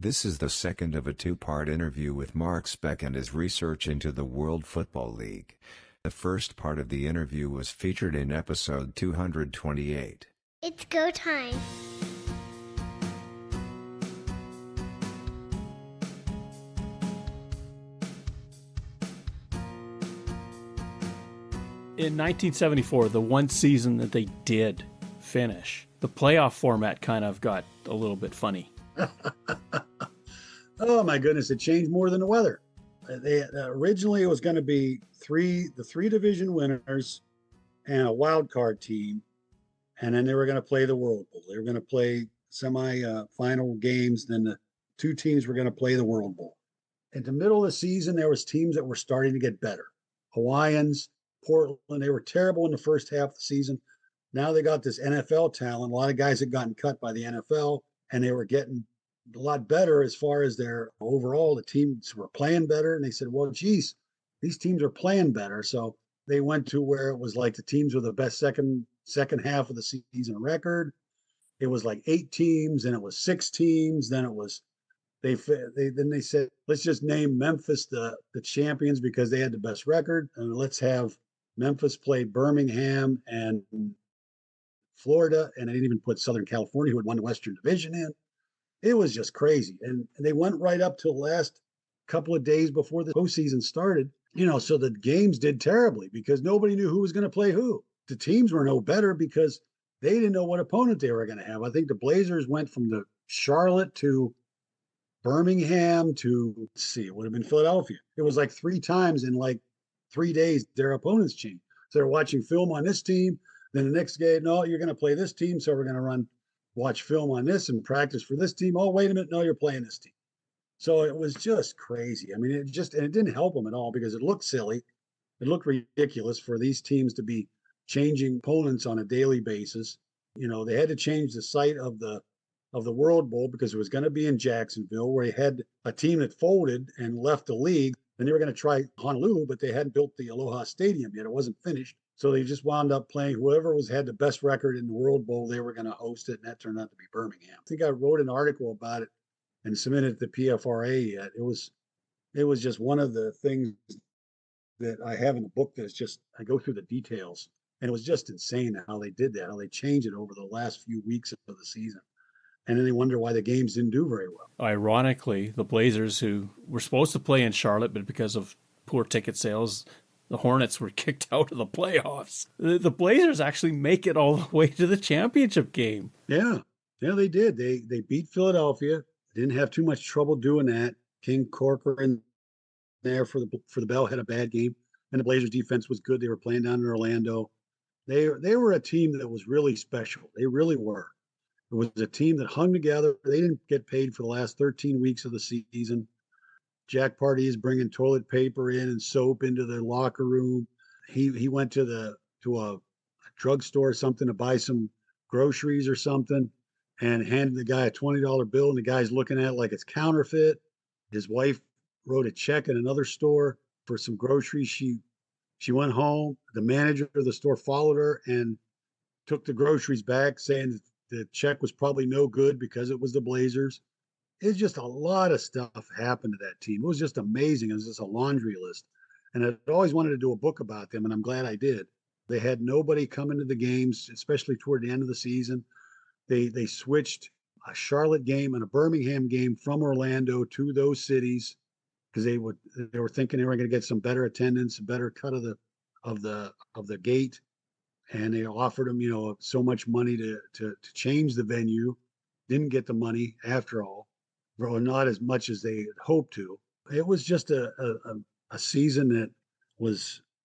This is the second of a two-part interview with Mark Speck and his research into the World Football League. The first part of the interview was featured in episode 228. It's go time. In 1974, the one season that they did finish, the playoff format kind of got a little bit funny. Oh my goodness, it changed more than the weather. Originally it was going to be the three division winners and a wild card team, and then they were going to play the World Bowl. They were going to play semi-final games, then the two teams were going to play the World Bowl. In the middle of the season, there was teams that were starting to get better. Hawaiians, Portland, they were terrible in the first half of the season. Now they got this NFL talent. A lot of guys had gotten cut by the NFL, and they were getting a lot better as far as their overall. The teams were playing better, and they said, well, geez, these teams are playing better. So they went to where it was like the teams with the best second half of the season record. It was like 8 teams, and it was 6 teams. Then it was they said, let's just name Memphis the champions because they had the best record, and let's have Memphis play Birmingham and Florida, and they didn't even put Southern California, who had won the Western Division, in. It was just crazy. And they went right up to the last couple of days before the postseason started, so the games did terribly because nobody knew who was going to play who. The teams were no better because they didn't know what opponent they were going to have. I think the Blazers went from the Charlotte to Birmingham to, it would have been Philadelphia. It was like 3 times in like 3 days, their opponents changed. So they're watching film on this team. Then the next game, no, you're going to play this team. So we're going to watch film on this and practice for this team. Oh, wait a minute. No, you're playing this team. So it was just crazy. I mean, and it didn't help them at all because it looked silly. It looked ridiculous for these teams to be changing opponents on a daily basis. They had to change the site of the World Bowl because it was going to be in Jacksonville, where they had a team that folded and left the league. And they were going to try Honolulu, but they hadn't built the Aloha Stadium yet. It wasn't finished. So they just wound up playing whoever had the best record in the World Bowl. They were going to host it, and that turned out to be Birmingham. I think I wrote an article about it and submitted it to PFRA. It was just one of the things that I have in the book that's just, I go through the details, and it was just insane how they did that, how they changed it over the last few weeks of the season. And then they wonder why the games didn't do very well. Ironically, the Blazers, who were supposed to play in Charlotte, but because of poor ticket sales, the Hornets were kicked out of the playoffs. The Blazers actually make it all the way to the championship game. Yeah, they did. They beat Philadelphia. Didn't have too much trouble doing that. King Corcoran there for the Bell had a bad game, and the Blazers defense was good. They were playing down in Orlando. They were a team that was really special. They really were. It was a team that hung together. They didn't get paid for the last 13 weeks of the season. Jack Pardee is bringing toilet paper in and soap into the locker room. He went to a drugstore or something to buy some groceries or something, and handed the guy a $20 bill, and the guy's looking at it like it's counterfeit. His wife wrote a check at another store for some groceries. She went home. The manager of the store followed her and took the groceries back, saying the check was probably no good because it was the Blazers. It's just a lot of stuff happened to that team. It was just amazing. It was just a laundry list. And I'd always wanted to do a book about them, and I'm glad I did. They had nobody come into the games, especially toward the end of the season. They switched a Charlotte game and a Birmingham game from Orlando to those cities because they were thinking they were going to get some better attendance, a better cut of the gate. And they offered them, so much money to change the venue. Didn't get the money after all, or not as much as they had hoped to. It was just a season that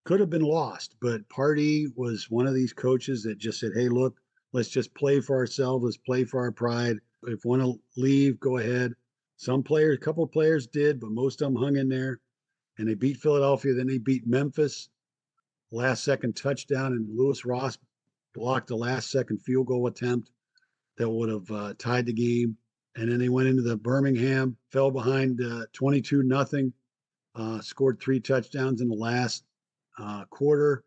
could have been lost. But Pardee was one of these coaches that just said, "Hey, look, let's just play for ourselves. Let's play for our pride. If you want to leave, go ahead." A couple of players did, but most of them hung in there. And they beat Philadelphia. Then they beat Memphis. Last second touchdown, and Lewis Ross blocked the last second field goal attempt that would have tied the game. And then they went into the Birmingham, fell behind 22-0, scored 3 touchdowns in the last quarter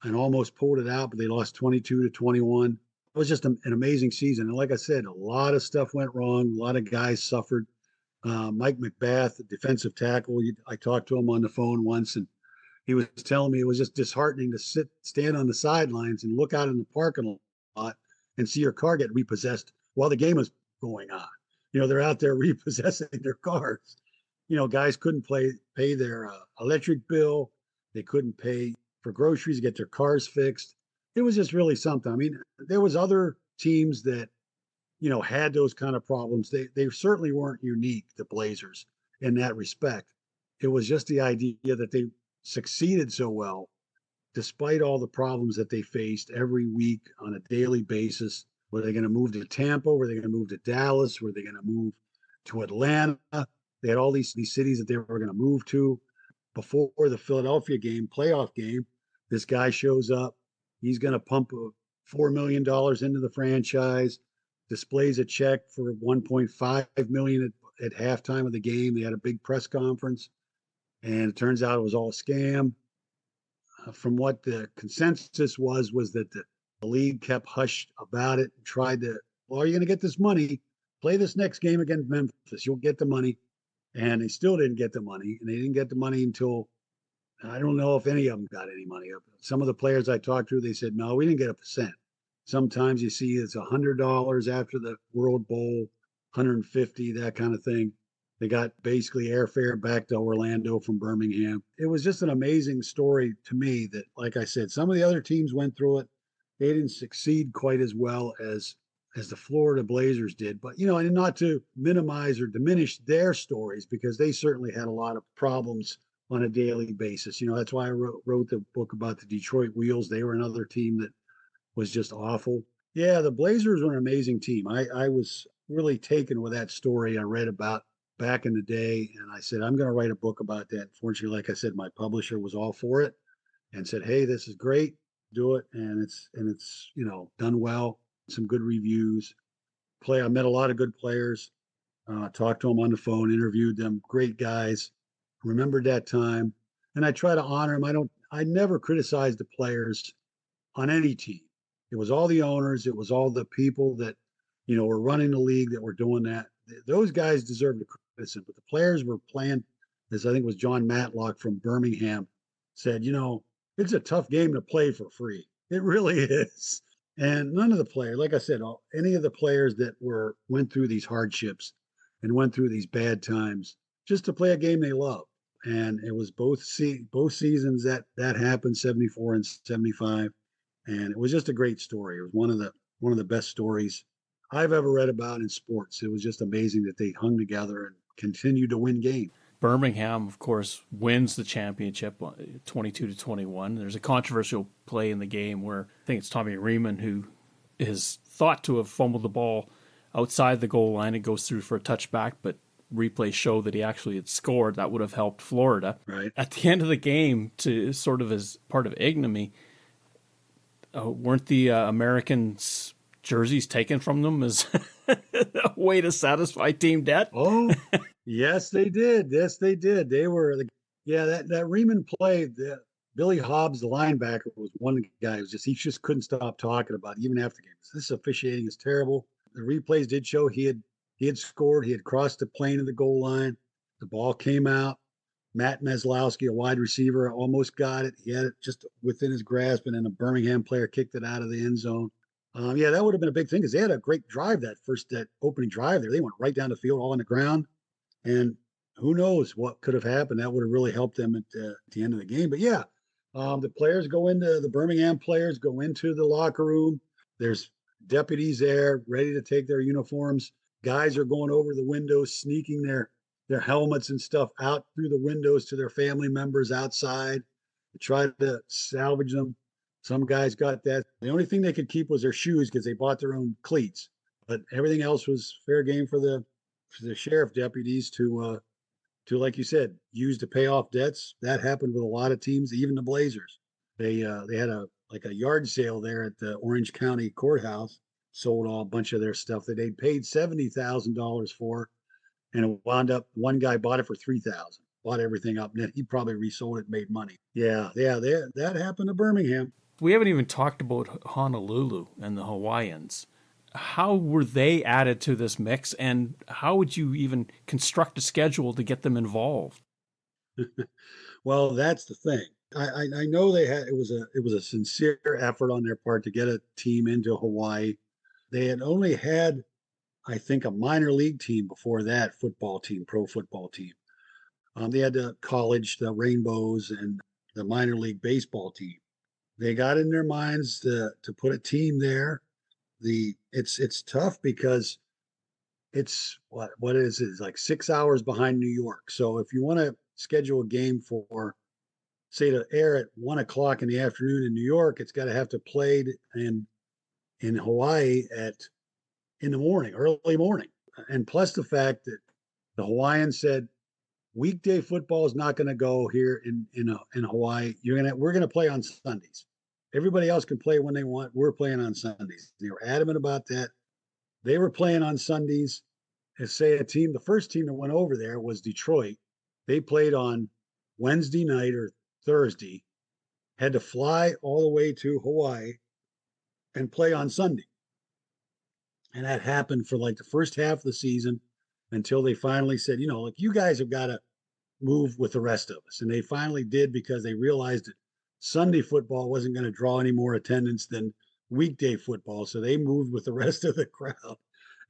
and almost pulled it out, but they lost 22-21. It was just an amazing season. And like I said, a lot of stuff went wrong. A lot of guys suffered. Mike McBath, the defensive tackle. I talked to him on the phone once, and he was telling me it was just disheartening to stand on the sidelines and look out in the parking lot and see your car get repossessed while the game is going on. They're out there repossessing their cars. Guys couldn't pay their electric bill. They couldn't pay for groceries, get their cars fixed. It was just really something. I mean, there was other teams that had those kind of problems. They certainly weren't unique, the Blazers, in that respect. It was just the idea that they succeeded so well, despite all the problems that they faced every week on a daily basis. Were they going to move to Tampa? Were they going to move to Dallas? Were they going to move to Atlanta? They had all these cities that they were going to move to. Before the Philadelphia playoff game, this guy shows up. He's going to pump $4 million into the franchise, displays a check for $1.5 million at halftime of the game. They had a big press conference, and it turns out it was all a scam. From what the consensus was that the league kept hushed about it and tried to, well, are you going to get this money? Play this next game against Memphis. You'll get the money. And they still didn't get the money. And they didn't get the money until, I don't know if any of them got any money. Some of the players I talked to, they said, no, we didn't get a cent. Sometimes you see it's $100 after the World Bowl, 150, that kind of thing. They got basically airfare back to Orlando from Birmingham. It was just an amazing story to me that, like I said, some of the other teams went through it. They didn't succeed quite as well as the Florida Blazers did. But, and not to minimize or diminish their stories, because they certainly had a lot of problems on a daily basis. That's why I wrote the book about the Detroit Wheels. They were another team that was just awful. Yeah, the Blazers were an amazing team. I was really taken with that story I read about back in the day, and I said, I'm going to write a book about that. Fortunately, like I said, my publisher was all for it and said, hey, this is great, do it. And it's done well, some good reviews. I met a lot of good players, talked to them on the phone, interviewed them, great guys, remembered that time. And I try to honor them. I never criticize the players on any team. It was all the owners. It was all the people that, were running the league that were doing that. Those guys deserve the criticism, but the players were playing, as I think was John Matlock from Birmingham said, it's a tough game to play for free. It really is. And none of the players, like I said, any of the players that went through these hardships and went through these bad times just to play a game they love. And it was both seasons that happened, 74 and 75. And it was just a great story. It was one of the best stories I've ever read about in sports. It was just amazing that they hung together and continued to win games. Birmingham, of course, wins the championship 22-21. There's a controversial play in the game where I think it's Tommy Riemann who is thought to have fumbled the ball outside the goal line. It goes through for a touchback, but replays show that he actually had scored. That would have helped Florida. Right. At the end of the game, to sort of as part of ignominy, weren't the Americans' jerseys taken from them as a way to satisfy team debt? Oh, yes, they did. Yes, they did. They were that Riemann play. Billy Hobbs, the linebacker, was one guy who he just couldn't stop talking about it, even after the game. This officiating is terrible. The replays did show he had scored. He had crossed the plane of the goal line. The ball came out. Matt Meslowski, a wide receiver, almost got it. He had it just within his grasp, and then a Birmingham player kicked it out of the end zone. That would have been a big thing because they had a great drive that opening drive there. They went right down the field, all on the ground, and who knows what could have happened. That would have really helped them at the end of the game. But the Birmingham players go into the locker room. There's deputies there ready to take their uniforms. Guys are going over the windows, sneaking their helmets and stuff out through the windows to their family members outside to try to salvage them. Some guys got that. The only thing they could keep was their shoes because they bought their own cleats. But everything else was fair game for the sheriff deputies to like you said, use to pay off debts. That happened with a lot of teams, even the Blazers. They had a yard sale there at the Orange County Courthouse, sold a bunch of their stuff that they'd paid $70,000 for, and it wound up one guy bought it for $3,000. Bought everything up, and then he probably resold it and made money. That happened to Birmingham. We haven't even talked about Honolulu and the Hawaiians. How were they added to this mix, and how would you even construct a schedule to get them involved? Well, that's the thing. I know they had it was a sincere effort on their part to get a team into Hawaii. They had only had, I think, a minor league team before that, football team, pro football team. They had the college, the Rainbows, and the minor league baseball team. They got in their minds to put a team there. It's tough because it's what is it? It's like 6 hours behind New York. So if you want to schedule a game for, say, to air at 1 o'clock in the afternoon in New York, it's got to have to play in Hawaii at in the morning, early morning. And plus the fact that the Hawaiians said weekday football is not going to go here in Hawaii. We're gonna play on Sundays. Everybody else can play when they want. We're playing on Sundays. They were adamant about that. They were playing on Sundays. And say the first team that went over there was Detroit. They played on Wednesday night or Thursday, had to fly all the way to Hawaii and play on Sunday. And that happened for like the first half of the season until they finally said, like, you guys have got to move with the rest of us. And they finally did because they realized that Sunday football wasn't going to draw any more attendance than weekday football. So they moved with the rest of the crowd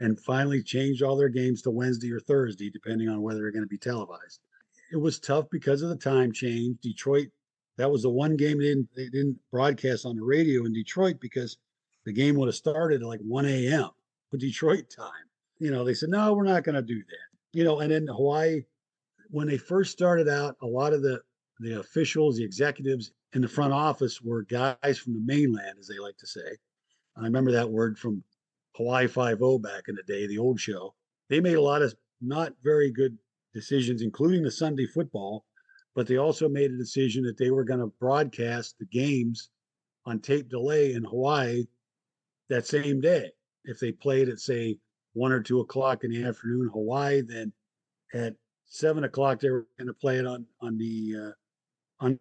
and finally changed all their games to Wednesday or Thursday, depending on whether they're going to be televised. It was tough because of the time change. Detroit, that was the one game they didn't broadcast on the radio in Detroit because the game would have started at like 1 a.m. with Detroit time. They said, no, we're not going to do that. And in Hawaii, when they first started out, a lot of the officials, the executives in the front office were guys from the mainland, as they like to say. I remember that word from Hawaii Five-0 back in the day, the old show. They made a lot of not very good decisions, including the Sunday football, but they also made a decision that they were going to broadcast the games on tape delay in Hawaii that same day. If they played at, say, 1 or 2 o'clock in the afternoon Hawaii, then at 7 o'clock they were going to play it on the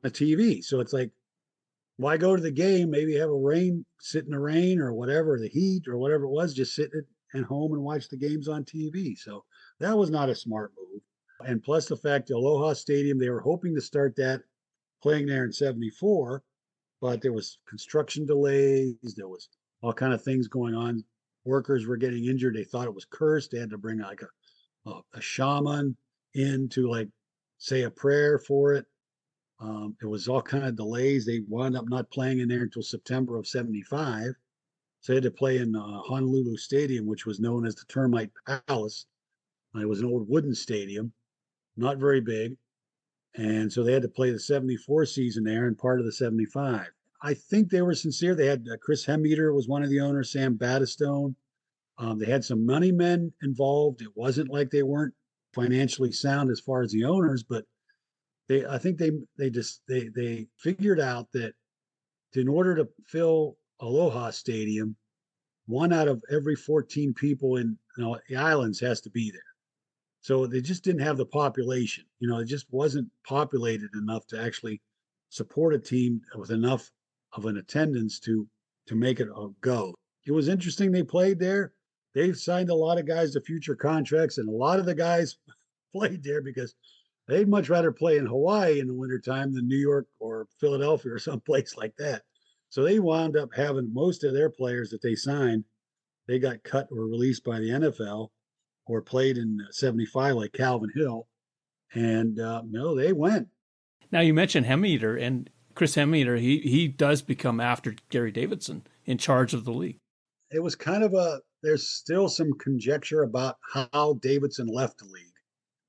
TV. So it's like, why go to the game? Maybe have sit in the rain or whatever, the heat or whatever it was, just sit at home and watch the games on TV. So that was not a smart move. And plus the fact the Aloha Stadium, they were hoping to start that playing there in 74, but there was construction delays. There was all kind of things going on. Workers were getting injured. They thought it was cursed. They had to bring like a shaman in to, like, say a prayer for it. It was all kind of delays. They wound up not playing in there until September of 75. So they had to play in Honolulu Stadium, which was known as the Termite Palace. It was an old wooden stadium, not very big. And so they had to play the 74 season there and part of the 75. I think they were sincere. They had Chris Hemmeter was one of the owners, Sam Battistone. They had some money men involved. It wasn't like they weren't financially sound as far as the owners, but I think they figured out that in order to fill Aloha Stadium, 1 out of every 14 people in the islands has to be there. So they just didn't have the population. It just wasn't populated enough to actually support a team with enough of an attendance to make it a go. It was interesting. They played there. They've signed a lot of guys to future contracts, and a lot of the guys played there because they'd much rather play in Hawaii in the wintertime than New York or Philadelphia or someplace like that. So they wound up having most of their players that they signed, they got cut or released by the NFL or played in 75, like Calvin Hill. And no, they went. Now, you mentioned Hemmeter, and Chris Hemmeter, he does become, after Gary Davidson, in charge of the league. It was kind of there's still some conjecture about how Davidson left the league.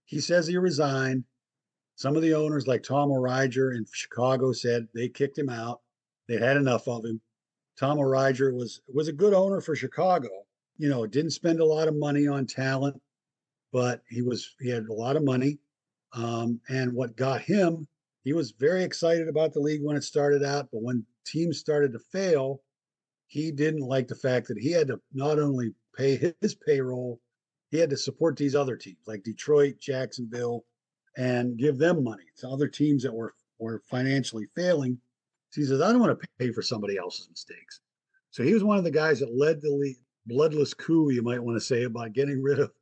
He says he resigned. Some of the owners, like Tom O'Riger in Chicago, said they kicked him out. They had enough of him. Tom O'Riger was a good owner for Chicago. Didn't spend a lot of money on talent, but he had a lot of money. And what got him, he was very excited about the league when it started out, but when teams started to fail, he didn't like the fact that he had to not only pay his payroll, he had to support these other teams like Detroit, Jacksonville, and give them money to other teams that were financially failing. So he says, I don't want to pay for somebody else's mistakes. So he was one of the guys that led the league, bloodless coup, you might want to say, about getting rid of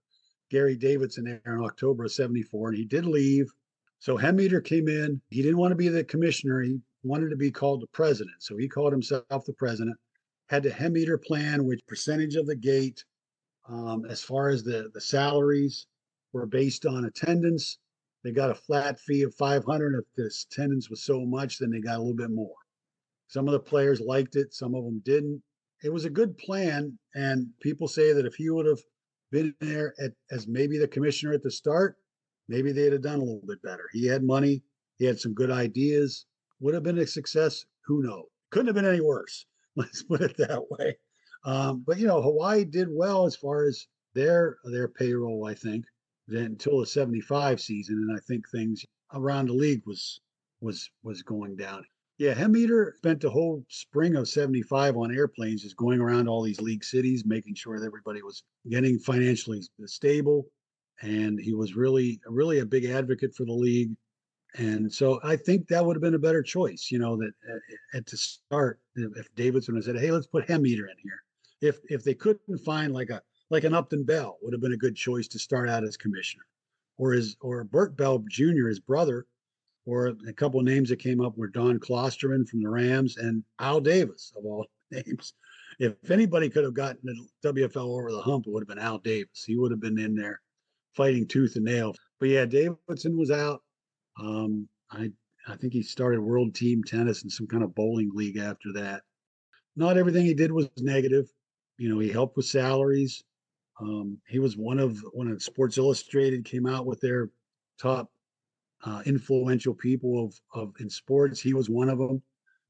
Gary Davidson there in October of 74. And he did leave. So Hemmeter came in. He didn't want to be the commissioner. He wanted to be called the president. So he called himself the president, had the Hemmeter plan, which percentage of the gate, as far as the salaries were based on attendance. They got a flat fee of 500. If the attendance was so much, then they got a little bit more. Some of the players liked it, some of them didn't. It was a good plan, and people say that if he would have been there as maybe the commissioner at the start, maybe they'd have done a little bit better. He had money, he had some good ideas. Would have been a success? Who knows? Couldn't have been any worse. Let's put it that way. But Hawaii did well as far as their payroll, I think, until the '75 season, and I think things around the league was going down. Yeah, Hemmeter spent the whole spring of '75 on airplanes, just going around all these league cities, making sure that everybody was getting financially stable, and he was really a big advocate for the league. And so I think that would have been a better choice, that at the start, if Davidson had said, "Hey, let's put Hemmeter in here," if they couldn't find like an Upton Bell, would have been a good choice to start out as commissioner, or Burt Bell Jr., his brother, or a couple of names that came up were Don Klosterman from the Rams and Al Davis, of all names. If anybody could have gotten the WFL over the hump, it would have been Al Davis. He would have been in there fighting tooth and nail. But yeah, Davidson was out. I think he started World Team Tennis and some kind of bowling league after that. Not everything he did was negative. He helped with salaries. He was one of Sports Illustrated came out with their top influential people of in sports. He was one of them.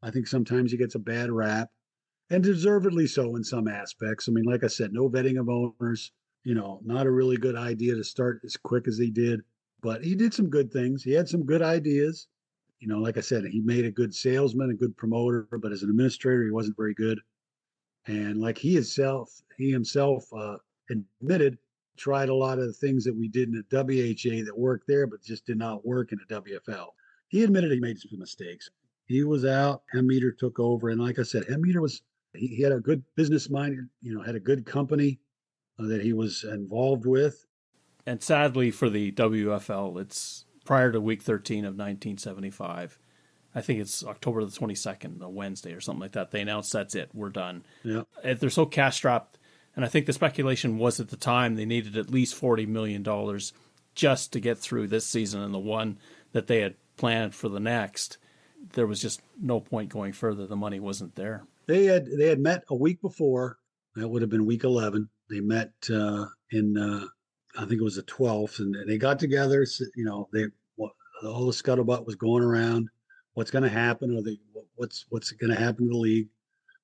I think sometimes he gets a bad rap, and deservedly so in some aspects. I mean, like I said, no vetting of owners. Not a really good idea to start as quick as he did, but he did some good things. He had some good ideas. Like I said, he made a good salesman, a good promoter, but as an administrator, he wasn't very good. And like he himself admitted, tried a lot of the things that we did in the WHA that worked there, but just did not work in the WFL. He admitted he made some mistakes. He was out. Hemmeter took over, and like I said, Hemmeter he had a good business mind. Had a good company that he was involved with. And sadly for the WFL, it's prior to week 13 of 1975. I think it's October the 22nd, a Wednesday or something like that. They announced that's it, we're done. Yeah. They're so cash strapped, and I think the speculation was at the time they needed at least $40 million just to get through this season and the one that they had planned for the next. There was just no point going further. The money wasn't there. They had met a week before. That would have been week 11. They met in I think it was the 12th, and they got together. All the scuttlebutt was going around. What's going to happen? What's going to happen to the league?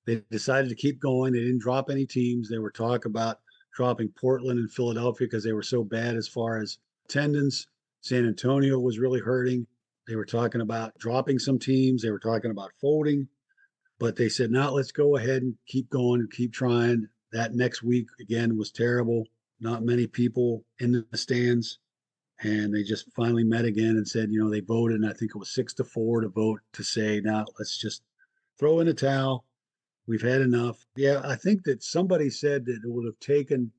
They decided to keep going. They didn't drop any teams. They were talking about dropping Portland and Philadelphia because they were so bad as far as attendance. San Antonio was really hurting. They were talking about dropping some teams. They were talking about folding. But they said, no, let's go ahead and keep going and keep trying. That next week, again, was terrible. Not many people in the stands. And they just finally met again and said, they voted, and I think it was 6-4 to vote to say, now let's just throw in a towel. We've had enough. Yeah, I think that somebody said that it would have taken,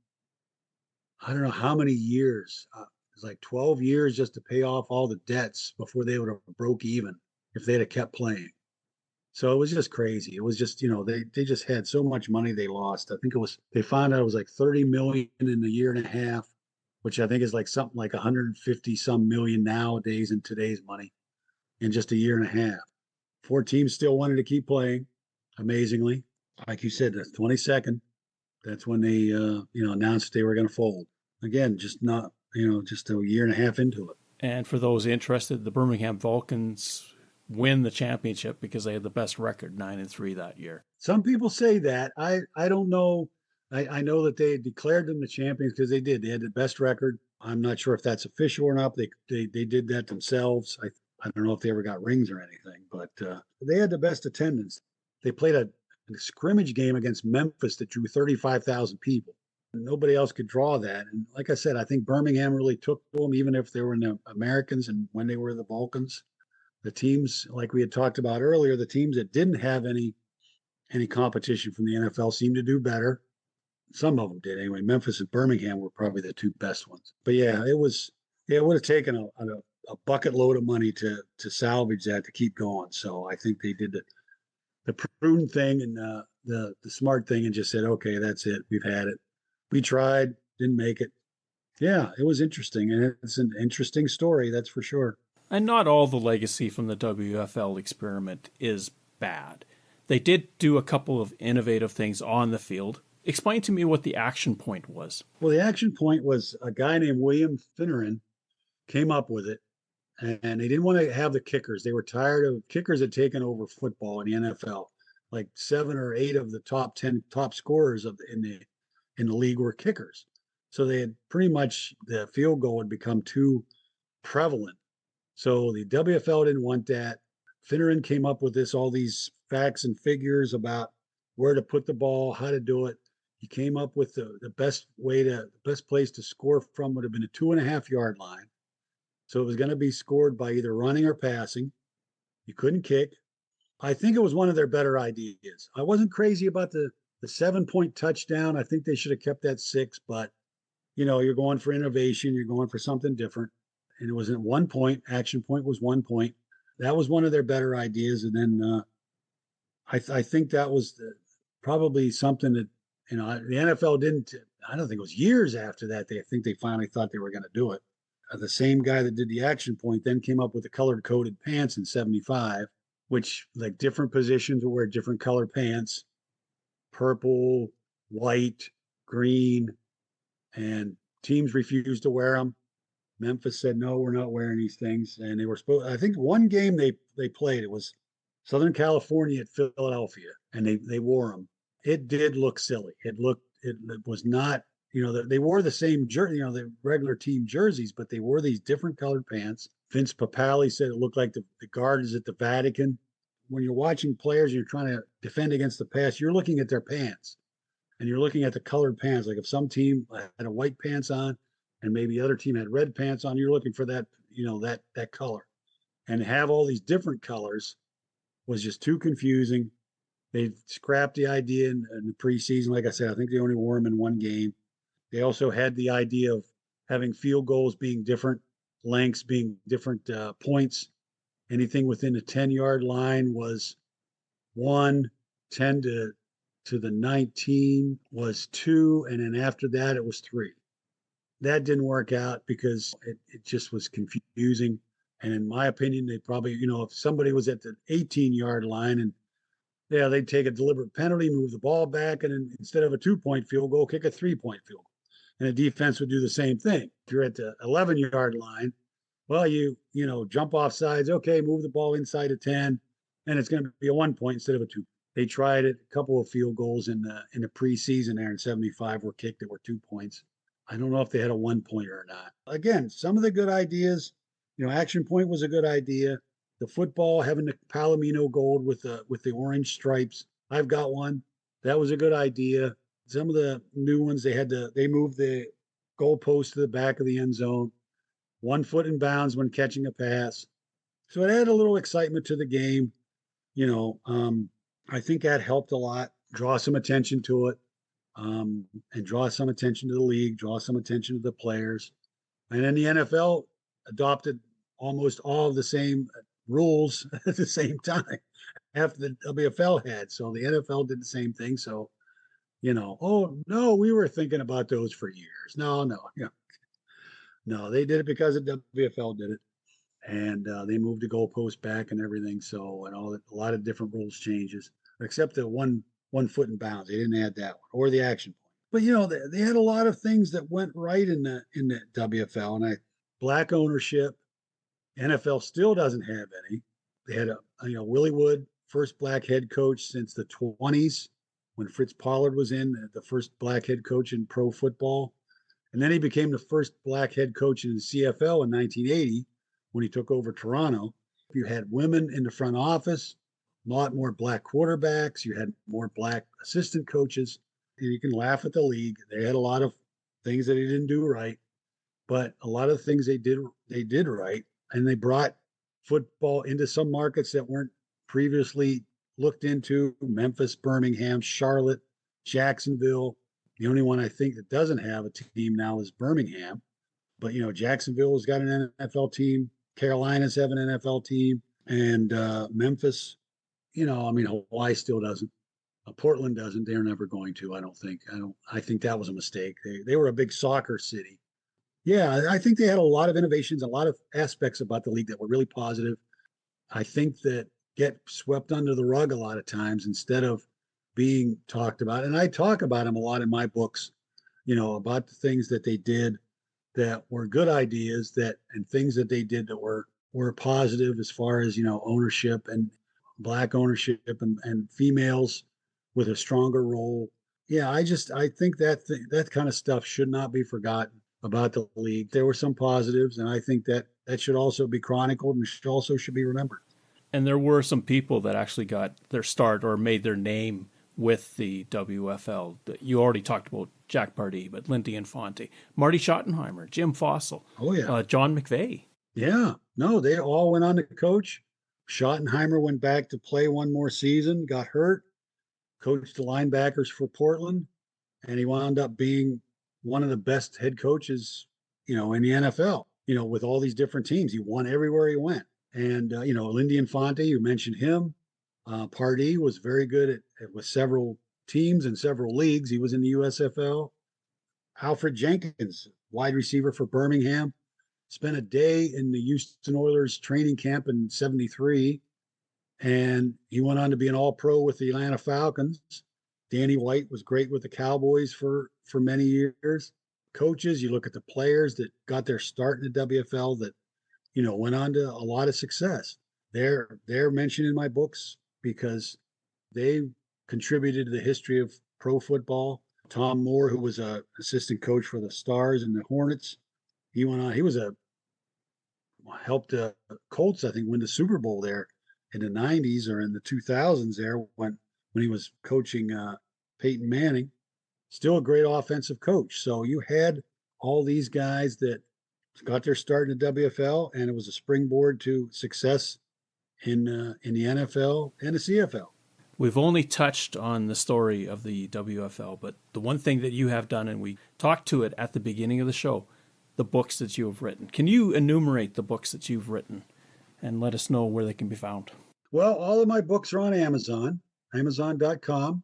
I don't know how many years. It's like 12 years just to pay off all the debts before they would have broke even if they'd have kept playing. So it was just crazy. It was just, they just had so much money they lost. I think they found out it was like 30 million in a year and a half, which I think is like something like 150 some million nowadays in today's money in just a year and a half. 4 teams still wanted to keep playing, amazingly. Like you said, the 22nd, that's when they, announced they were going to fold. Again, just not, just a year and a half into it. And for those interested, the Birmingham Vulcans win the championship because they had the best record, 9-3 that year. Some people say that. I don't know. I know that they declared them the champions because they did. They had the best record. I'm not sure if that's official or not. They did that themselves. I don't know if they ever got rings or anything, but they had the best attendance. They played a scrimmage game against Memphis that drew 35,000 people. Nobody else could draw that. And like I said, I think Birmingham really took to them, even if they were in the Americans and when they were the Vulcans. The teams, like we had talked about earlier, the teams that didn't have any competition from the NFL seemed to do better. Some of them did anyway. Memphis and Birmingham were probably the two best ones. But yeah, it was. Yeah, it would have taken a bucket load of money to salvage that to keep going. So I think they did the prudent thing and the smart thing and just said, okay, that's it. We've had it. We tried, didn't make it. Yeah, it was interesting, and it's an interesting story, that's for sure. And not all the legacy from the WFL experiment is bad. They did do a couple of innovative things on the field. Explain to me what the action point was. Well, the action point was a guy named William Finneran came up with it, and they didn't want to have the kickers. They were tired of kickers had taken over football in the NFL. Like 7 or 8 of the top 10 top scorers in the league were kickers. So they had pretty much the field goal had become too prevalent. So the WFL didn't want that. Finneran came up with all these facts and figures about where to put the ball, how to do it. He came up with the best place to score from would have been a 2.5 yard line. So it was going to be scored by either running or passing. You couldn't kick. I think it was one of their better ideas. I wasn't crazy about the 7 point touchdown. I think they should have kept that 6, but you're going for innovation, you're going for something different. And it wasn't 1 point. Action point was 1 point. That was one of their better ideas. And then I think that was probably something that the NFL didn't. I don't think it was years after that. I think they finally thought they were going to do it. The same guy that did the action point then came up with the colored coded pants in '75, which like different positions will wear different colored pants, purple, white, green, and teams refused to wear them. Memphis said, no, we're not wearing these things. And they were supposed, I think one game they played, it was Southern California at Philadelphia, and they wore them. It did look silly. It was not, they wore the same jersey, the regular team jerseys, but they wore these different colored pants. Vince Papale said it looked like the guards at the Vatican. When you're watching players, and you're trying to defend against the pass, you're looking at their pants and you're looking at the colored pants. Like if some team had a white pants on and maybe the other team had red pants on, you're looking for that, that color. And have all these different colors was just too confusing. They scrapped the idea in the preseason. Like I said, I think they only wore them in one game. They also had the idea of having field goals being different lengths, being different points. Anything within the 10-yard line was 1, 10 to the 19 was 2, and then after that it was 3. That didn't work out because it just was confusing. And in my opinion, they probably, if somebody was at the 18-yard line and they'd take a deliberate penalty, move the ball back, and then instead of a 2-point field goal, kick a 3-point field goal. And the defense would do the same thing. If you're at the 11-yard line, well, you jump off sides, okay, move the ball inside of 10, and it's going to be a 1 point instead of a 2. They tried it. A couple of field goals in the preseason there in '75 were kicked that were 2 points. I don't know if they had a 1-pointer or not. Again, some of the good ideas, action point was a good idea. The football having the Palomino gold with the orange stripes. I've got one. That was a good idea. Some of the new ones they moved the goalpost to the back of the end zone. 1 foot in bounds when catching a pass. So it added a little excitement to the game. I think that helped a lot, draw some attention to it, and draw some attention to the league, draw some attention to the players. And then the NFL adopted almost all of the same rules at the same time after the WFL had. So the NFL did the same thing. So, oh no, we were thinking about those for years. No, no, they did it because the WFL did it, and they moved the goalpost back and everything. So, and a lot of different rules changes, except the 1 foot in bounds. They didn't add that one or the action point. But they had a lot of things that went right in the WFL, and black ownership. NFL still doesn't have any. They had Willie Wood, first black head coach since the 20s, when Fritz Pollard was the first black head coach in pro football. And then he became the first black head coach in the CFL in 1980 when he took over Toronto. You had women in the front office, a lot more black quarterbacks. You had more black assistant coaches. And you can laugh at the league. They had a lot of things that they didn't do right, but a lot of things they did right. And they brought football into some markets that weren't previously looked into: Memphis, Birmingham, Charlotte, Jacksonville. The only one I think that doesn't have a team now is Birmingham. But, Jacksonville has got an NFL team. Carolina's have an NFL team. And Memphis, Hawaii still doesn't. Portland doesn't. They're never going to, I don't think. I think that was a mistake. They were a big soccer city. Yeah, I think they had a lot of innovations, a lot of aspects about the league that were really positive. I think that get swept under the rug a lot of times instead of being talked about. And I talk about them a lot in my books, about the things that they did that were good ideas and things that they did that were positive as far as, ownership and black ownership and females with a stronger role. Yeah, I think that kind of stuff should not be forgotten about the league. There were some positives, and I think that should also be chronicled and should be remembered. And there were some people that actually got their start or made their name with the WFL. You already talked about Jack Pardee, but Lindy Infante, Marty Schottenheimer, Jim Fossil, Oh yeah, John McVeigh. yeah. No, they all went on to coach. Schottenheimer went back to play one more season, got hurt, coached the linebackers for Portland, and he wound up being one of the best head coaches, in the NFL. With all these different teams, he won everywhere he went. And Lindy Infante, you mentioned him. Pardee was very good with several teams and several leagues. He was in the USFL. Alfred Jenkins, wide receiver for Birmingham, spent a day in the Houston Oilers training camp in '73, and he went on to be an All-Pro with the Atlanta Falcons. Danny White was great with the Cowboys for many years. Coaches, you look at the players that got their start in the WFL that went on to a lot of success. They're mentioned in my books because they contributed to the history of pro football. Tom Moore, who was a assistant coach for the Stars and the Hornets, he went on. He was helped the Colts, I think, win the Super Bowl there in the '90s or in the 2000s. There when he was coaching Peyton Manning, still a great offensive coach. So you had all these guys that got their start in the WFL, and it was a springboard to success in the NFL and the CFL. We've only touched on the story of the WFL, but the one thing that you have done, and we talked to it at the beginning of the show, the books that you have written. Can you enumerate the books that you've written and let us know where they can be found? Well, all of my books are on Amazon, Amazon.com,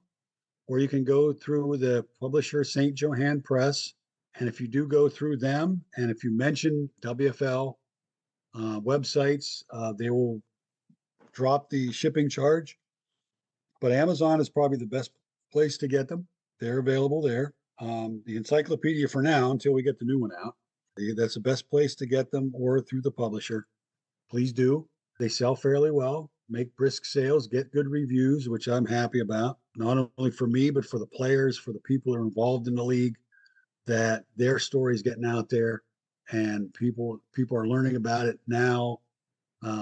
or you can go through the publisher, St. Johann Press. And if you do go through them, and if you mention WFL websites, they will drop the shipping charge. But Amazon is probably the best place to get them. They're available there. The encyclopedia for now, until we get the new one out, that's the best place to get them, or through the publisher. Please do. They sell fairly well, make brisk sales, get good reviews, which I'm happy about, not only for me, but for the players, for the people who are involved in the league, that their story's getting out there and people are learning about it now,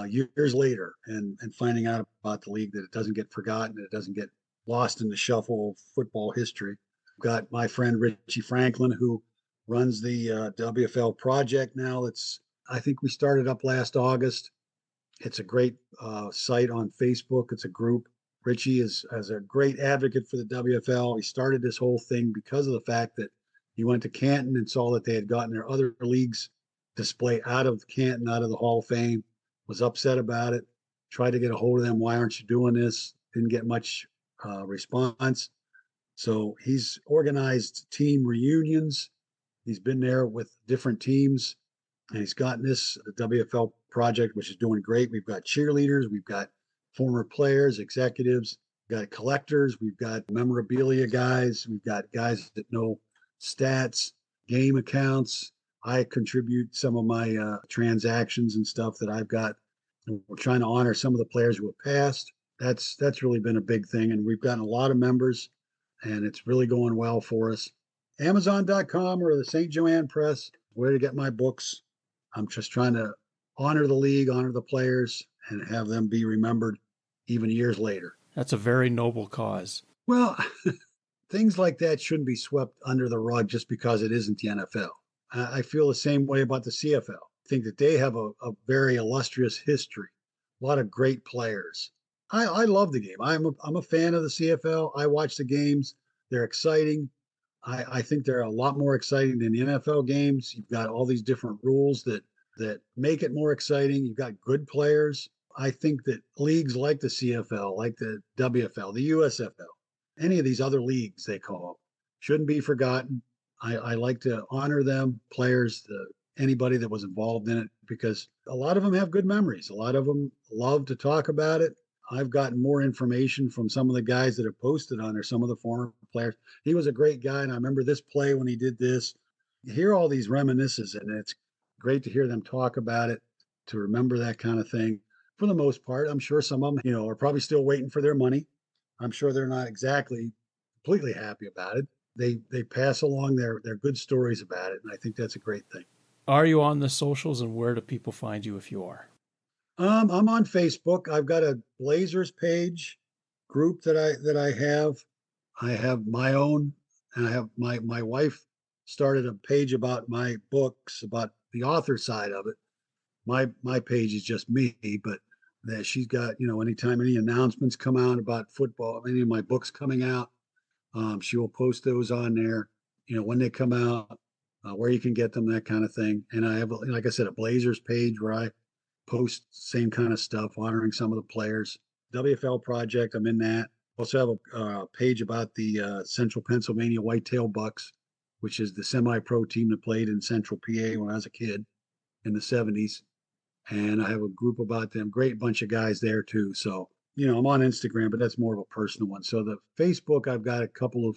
years later, and finding out about the league, that it doesn't get forgotten, it doesn't get lost in the shuffle of football history. I've got my friend Richie Franklin, who runs the WFL project now. I think we started up last August. It's a great site on Facebook. It's a group. Richie is a great advocate for the WFL. He started this whole thing because of the fact that he went to Canton and saw that they had gotten their other leagues display out of Canton, out of the Hall of Fame, was upset about it, tried to get a hold of them. Why aren't you doing this? Didn't get much response. So he's organized team reunions. He's been there with different teams, and he's gotten the WFL project, which is doing great. We've got cheerleaders, we've got former players, executives, we've got collectors, we've got memorabilia guys, we've got guys that know stats, game accounts. I contribute some of my transactions and stuff that I've got. And we're trying to honor some of the players who have passed. That's really been a big thing, and we've gotten a lot of members, and it's really going well for us. Amazon.com or the St. Johann Press, where to get my books. I'm just trying to honor the league, honor the players, and have them be remembered even years later. That's a very noble cause. Well, things like that shouldn't be swept under the rug just because it isn't the NFL. I feel the same way about the CFL. I think that they have a very illustrious history, a lot of great players. I love the game. I'm a fan of the CFL. I watch the games. They're exciting. I think they're a lot more exciting than the NFL games. You've got all these different rules that make it more exciting. You've got good players. I think that leagues like the CFL, like the WFL, the USFL, any of these other leagues they call them, shouldn't be forgotten. I like to honor them, players, anybody that was involved in it, because a lot of them have good memories. A lot of them love to talk about it. I've gotten more information from some of the guys that have posted on there, some of the former players. He was a great guy, and I remember this play when he did this. You hear all these reminiscences, and it's great to hear them talk about it, to remember that kind of thing. For the most part, I'm sure some of them, are probably still waiting for their money. I'm sure they're not exactly completely happy about it. They pass along their good stories about it, and I think that's a great thing. Are you on the socials, and where do people find you if you are? I'm on Facebook. I've got a Blazers page group that I have. I have my own, and I have my wife started a page about my books, about the author side of it. My page is just me, but that she's got, anytime any announcements come out about football, any of my books coming out, she will post those on there, when they come out, where you can get them, that kind of thing. And I have, like I said, a Blazers page where I post same kind of stuff, honoring some of the players. WFL project, I'm in that. Also have a page about the Central Pennsylvania Whitetail Bucks, which is the semi-pro team that played in Central PA when I was a kid in the 70s. And I have a group about them. Great bunch of guys there too. So, I'm on Instagram, but that's more of a personal one. So the Facebook, I've got a couple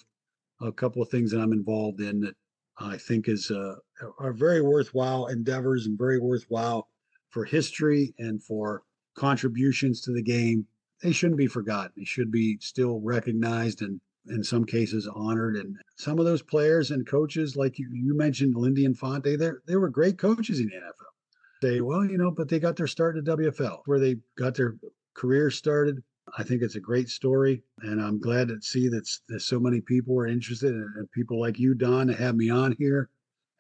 of things that I'm involved in that I think are very worthwhile endeavors and very worthwhile for history and for contributions to the game. They shouldn't be forgotten. They should be still recognized and in some cases honored. And some of those players and coaches, like you mentioned, Lindy Infante, they were great coaches in the NFL. But they got their start in the WFL, where they got their career started. I think it's a great story, and I'm glad to see that so many people are interested, and people like you, Don, to have me on here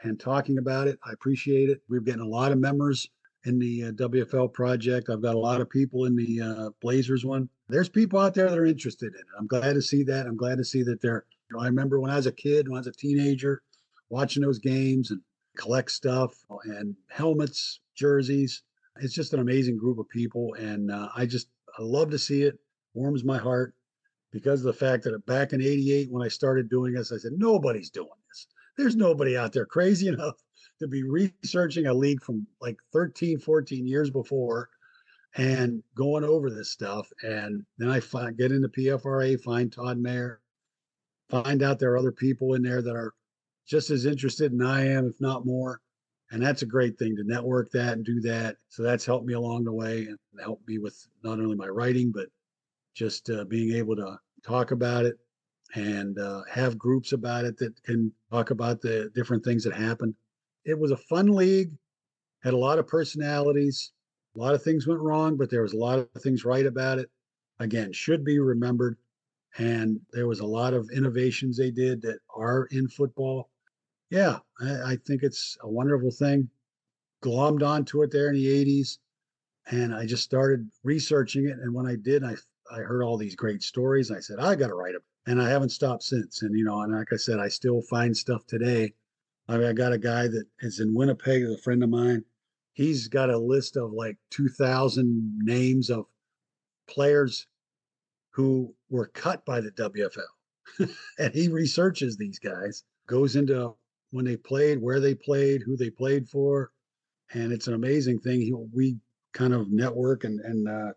and talking about it. I appreciate it. We're getting a lot of members in the WFL project. I've got a lot of people in the Blazers one. There's people out there that are interested in it. I'm glad to see that. I'm glad to see that they're. I remember when I was a kid, when I was a teenager, watching those games and collect stuff and helmets, jerseys. It's just an amazing group of people, and I love to see it. Warms my heart because of the fact that back in '88 when I started doing this, I said nobody's doing this. There's nobody out there crazy enough to be researching a league from like 13, 14 years before and going over this stuff. And then I get into PFRA, find Todd Mayer, find out there are other people in there that are just as interested as I am, if not more. And that's a great thing to network that and do that. So that's helped me along the way and helped me with not only my writing, but just being able to talk about it and have groups about it that can talk about the different things that happen. It was a fun league, had a lot of personalities. A lot of things went wrong, but there was a lot of things right about it. Again, should be remembered. And there was a lot of innovations they did that are in football. Yeah, I think it's a wonderful thing. Glommed onto it there in the 80s. And I just started researching it. And when I did, I heard all these great stories. I said, I got to write them. And I haven't stopped since. And, and like I said, I still find stuff today. I got a guy that is in Winnipeg, a friend of mine. He's got a list of like 2,000 names of players who were cut by the WFL. And he researches these guys, goes into when they played, where they played, who they played for. And it's an amazing thing. We kind of network and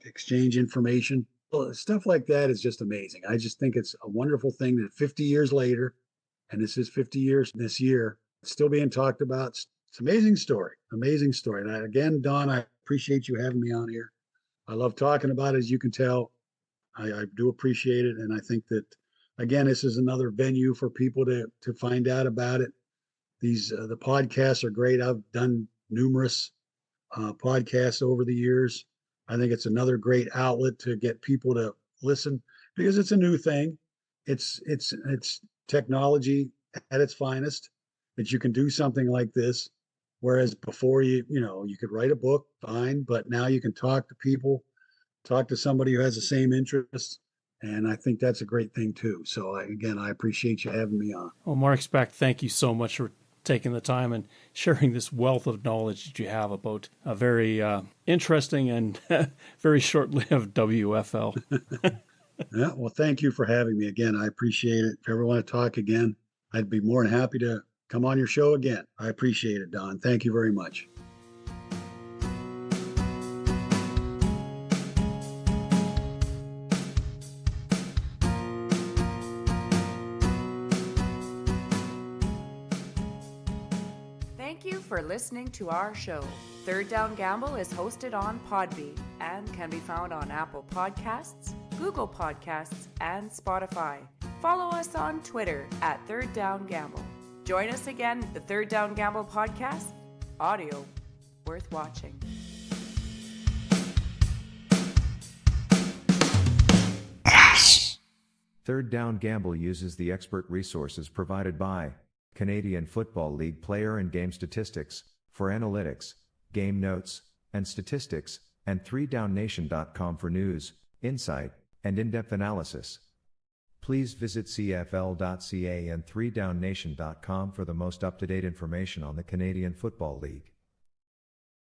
exchange information. Well, stuff like that is just amazing. I just think it's a wonderful thing that 50 years later, and this is 50 years this year, it's still being talked about. It's an amazing story, amazing story. And again, Don, I appreciate you having me on here. I love talking about it, as you can tell. I do appreciate it. And I think that, again, this is another venue for people to find out about it. The podcasts are great. I've done numerous podcasts over the years. I think it's another great outlet to get people to listen because it's a new thing. It's technology at its finest that you can do something like this. Whereas before you could write a book, fine, but now you can talk to people, talk to somebody who has the same interests And I think that's a great thing too. So again, I appreciate you having me on. Well, Mark Speck, thank you so much for taking the time and sharing this wealth of knowledge that you have about a very interesting and very short-lived WFL. Yeah, well, thank you for having me again. I appreciate it. If you ever want to talk again, I'd be more than happy to come on your show again. I appreciate it, Don. Thank you very much. Thank you for listening to our show. Third Down Gamble is hosted on Podbean and can be found on Apple Podcasts, Google Podcasts, and Spotify. Follow us on Twitter at Third Down Gamble. Join us again, the Third Down Gamble podcast, audio worth watching. Third Down Gamble uses the expert resources provided by Canadian Football League player and game statistics for analytics, game notes, and statistics, and 3downnation.com for news, insight, and in-depth analysis. Please visit cfl.ca and 3downnation.com for the most up-to-date information on the Canadian Football League.